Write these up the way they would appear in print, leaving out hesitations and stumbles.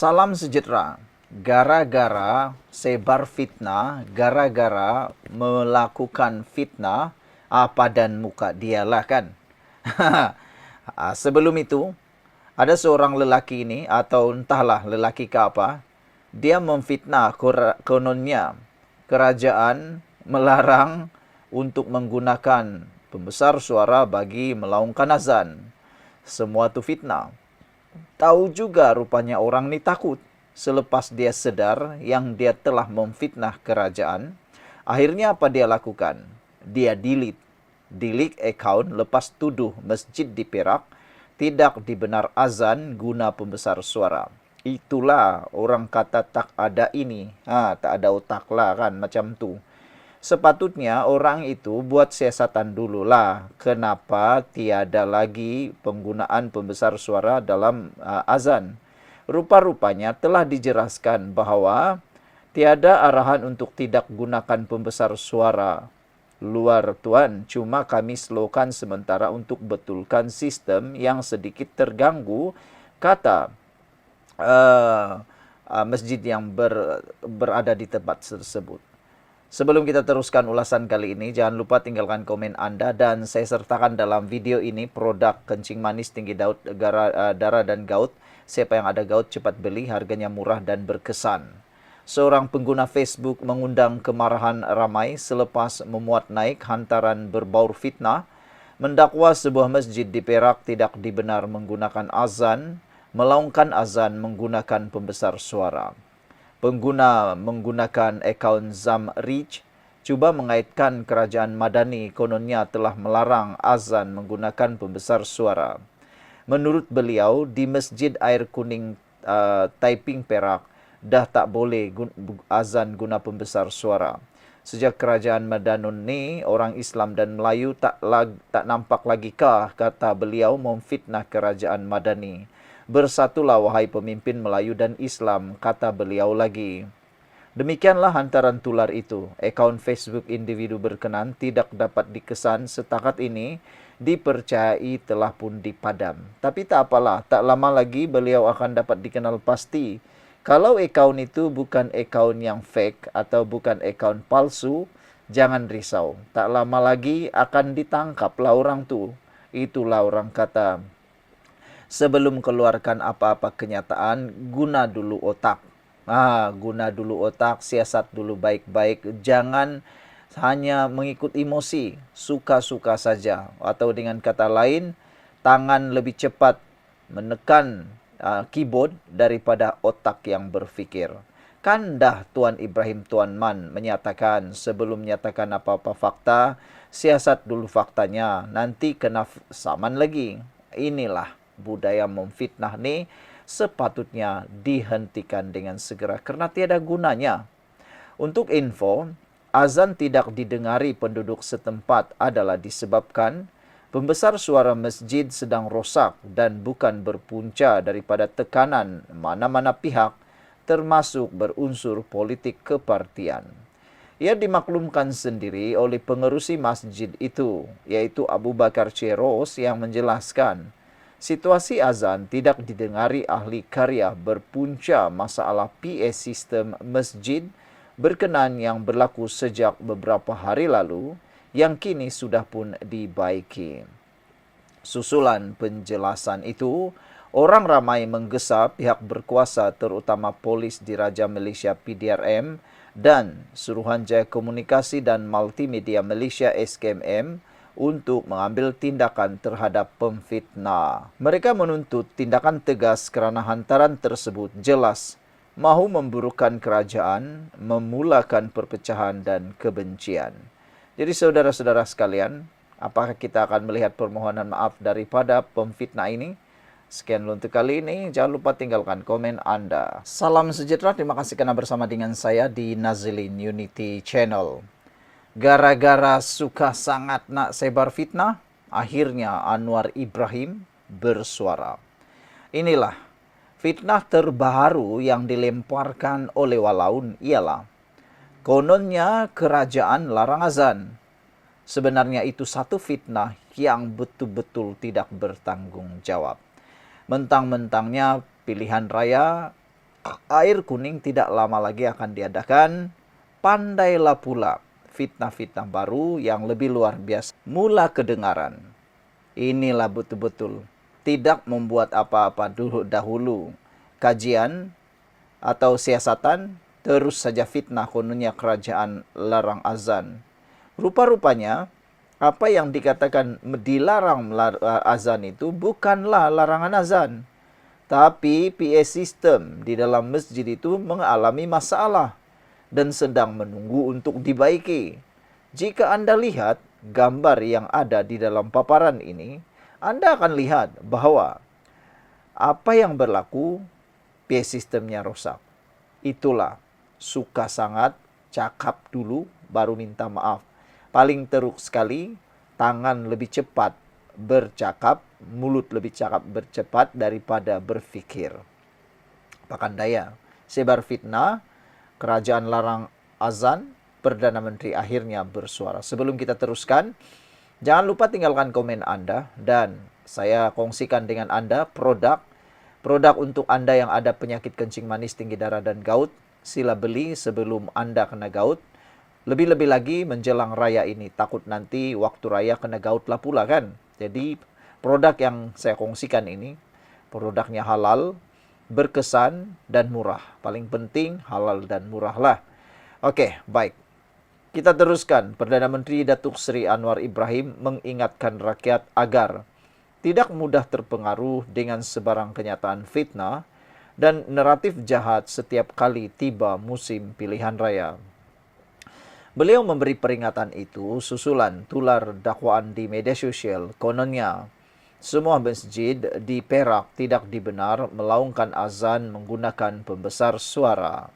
Salam sejahtera. Gara-gara sebar fitnah, gara-gara melakukan fitnah, padan muka dialah kan. Sebelum itu, ada seorang lelaki ini, atau entahlah lelaki ke apa, dia memfitnah kononnya kerajaan melarang untuk menggunakan pembesar suara bagi melaungkan azan. Semua itu fitnah. Tahu juga rupanya orang ini takut. Selepas dia sedar yang dia telah memfitnah kerajaan, akhirnya apa dia lakukan? Dia delete account lepas tuduh masjid di Perak tidak dibenar azan guna pembesar suara. Itulah orang kata tak ada ini. Tak ada otak lah kan macam tu. Sepatutnya orang itu buat siasatan dululah. Kenapa tiada lagi penggunaan pembesar suara dalam azan? Rupa-rupanya telah dijelaskan bahawa tiada arahan untuk tidak gunakan pembesar suara luar tuan. Cuma kami slowkan sementara untuk betulkan sistem yang sedikit terganggu, kata masjid yang berada di tempat tersebut. Sebelum kita teruskan ulasan kali ini, jangan lupa tinggalkan komen Anda dan saya sertakan dalam video ini produk kencing manis tinggi daun, darah dan gout. Siapa yang ada gout cepat beli, harganya murah dan berkesan. Seorang pengguna Facebook mengundang kemarahan ramai selepas memuat naik hantaran berbaur fitnah, mendakwa sebuah masjid di Perak tidak dibenar menggunakan azan, melaungkan azan menggunakan pembesar suara. Pengguna menggunakan akaun Zamreach cuba mengaitkan kerajaan Madani kononnya telah melarang azan menggunakan pembesar suara. Menurut beliau, di Masjid Air Kuning Taiping Perak dah tak boleh azan guna pembesar suara. Sejak kerajaan Madanun ni, orang Islam dan Melayu tak nampak lagi kah, kata beliau, memfitnah kerajaan Madani. Bersatulah wahai pemimpin Melayu dan Islam, kata beliau lagi. Demikianlah hantaran tular itu. Akaun Facebook individu berkenan tidak dapat dikesan setakat ini dipercayai telah pun dipadam. Tapi tak apalah, tak lama lagi beliau akan dapat dikenal pasti. Kalau akaun itu bukan akaun yang fake atau bukan akaun palsu, jangan risau. Tak lama lagi akan ditangkaplah orang tu. Itulah orang kata, sebelum keluarkan apa-apa kenyataan, guna dulu otak. Guna dulu otak, siasat dulu baik-baik. Jangan hanya mengikut emosi, suka-suka saja. Atau dengan kata lain, tangan lebih cepat menekan keyboard daripada otak yang berfikir. Kan dah Tuan Ibrahim Tuan Man menyatakan sebelum menyatakan apa-apa fakta, siasat dulu faktanya, nanti kena saman lagi. Inilah budaya memfitnah ni sepatutnya dihentikan dengan segera kerana tiada gunanya. Untuk info, azan tidak didengari penduduk setempat adalah disebabkan pembesar suara masjid sedang rosak dan bukan berpunca daripada tekanan mana-mana pihak termasuk berunsur politik kepartian. Ia dimaklumkan sendiri oleh pengerusi masjid itu, yaitu Abu Bakar Ceros yang menjelaskan, situasi azan tidak didengari ahli karya berpunca masalah PA sistem masjid berkenan yang berlaku sejak beberapa hari lalu yang kini sudah pun dibaiki. Susulan penjelasan itu, orang ramai menggesa pihak berkuasa terutama polis Diraja Malaysia PDRM dan Suruhanjaya Komunikasi dan Multimedia Malaysia SKMM untuk mengambil tindakan terhadap pemfitnah. Mereka menuntut tindakan tegas kerana hantaran tersebut jelas mahu memburukkan kerajaan, memulakan perpecahan dan kebencian. Jadi saudara-saudara sekalian, apakah kita akan melihat permohonan maaf daripada pemfitnah ini? Sekian untuk kali ini. Jangan lupa tinggalkan komen Anda. Salam sejahtera. Terima kasih kerana bersama dengan saya di Nazilin Unity Channel. Gara-gara suka sangat nak sebar fitnah, akhirnya Anwar Ibrahim bersuara. Inilah fitnah terbaru yang dilemparkan oleh Walaun ialah kononnya kerajaan larang azan. Sebenarnya itu satu fitnah yang betul-betul tidak bertanggung jawab. Mentang-mentangnya pilihan raya air kuning tidak lama lagi akan diadakan. Pandailah pula fitnah-fitnah baru yang lebih luar biasa mula kedengaran. Inilah betul-betul tidak membuat apa-apa dahulu kajian atau siasatan, terus saja fitnah kononnya kerajaan larang azan. Rupa-rupanya apa yang dikatakan dilarang azan itu bukanlah larangan azan, tapi PA system di dalam masjid itu mengalami masalah dan sedang menunggu untuk dibaiki. Jika Anda lihat gambar yang ada di dalam paparan ini, Anda akan lihat bahwa apa yang berlaku, PA sistemnya rusak. Itulah suka sangat cakap dulu baru minta maaf. Paling teruk sekali, tangan lebih cepat bercakap, mulut lebih cakap bercepat daripada berfikir. Pakan daya, sebar fitnah, kerajaan larang azan, Perdana Menteri akhirnya bersuara. Sebelum kita teruskan, jangan lupa tinggalkan komen Anda dan saya kongsikan dengan Anda produk untuk Anda yang ada penyakit kencing manis, tinggi darah, dan gout. Sila beli sebelum Anda kena gout. Lebih-lebih lagi menjelang raya ini. Takut nanti waktu raya kena gout lah pula kan. Jadi produk yang saya kongsikan ini, produknya halal, berkesan, dan murah. Paling penting halal dan murah lah. Oke, baik. Kita teruskan. Perdana Menteri Datuk Seri Anwar Ibrahim mengingatkan rakyat agar tidak mudah terpengaruh dengan sebarang kenyataan fitnah dan naratif jahat setiap kali tiba musim pilihan raya. Beliau memberi peringatan itu susulan tular dakwaan di media sosial. Kononnya, semua masjid di Perak tidak dibenar melaungkan azan menggunakan pembesar suara.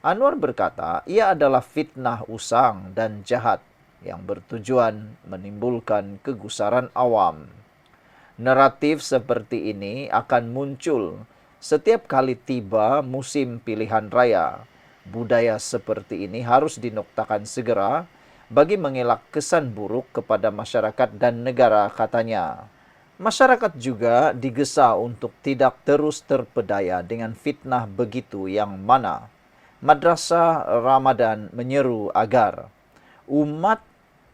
Anwar berkata, ia adalah fitnah usang dan jahat yang bertujuan menimbulkan kegusaran awam. Naratif seperti ini akan muncul setiap kali tiba musim pilihan raya. Budaya seperti ini harus dinoktakan segera bagi mengelak kesan buruk kepada masyarakat dan negara, katanya. Masyarakat juga digesa untuk tidak terus terpedaya dengan fitnah begitu yang mana Madrasah Ramadan menyeru agar umat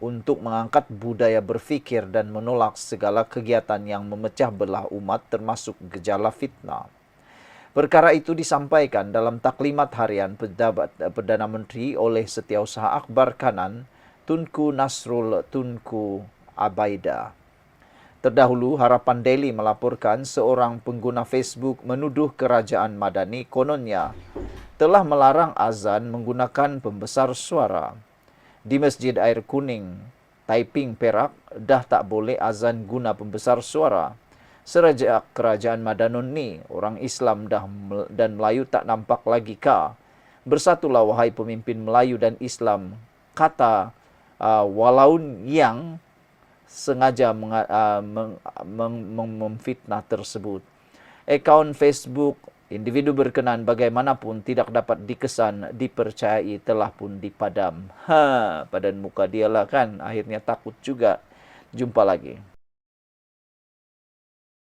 untuk mengangkat budaya berfikir dan menolak segala kegiatan yang memecah belah umat termasuk gejala fitnah. Perkara itu disampaikan dalam taklimat harian Perdana Menteri oleh Setiausaha Akbar Kanan Tunku Nasrul Tunku Abaida. Terdahulu, Harapan Daily melaporkan seorang pengguna Facebook menuduh kerajaan Madani kononnya telah melarang azan menggunakan pembesar suara. Di Masjid Air Kuning, Taiping, Perak, dah tak boleh azan guna pembesar suara. Sejak kerajaan Madanon ni, orang Islam dan Melayu tak nampak lagi kah? Bersatulah wahai pemimpin Melayu dan Islam, kata walaun yang sengaja memfitnah tersebut. Akaun Facebook individu berkenan bagaimanapun tidak dapat dikesan, dipercayai telah pun dipadam. Padan muka dialah kan, akhirnya takut juga. Jumpa lagi.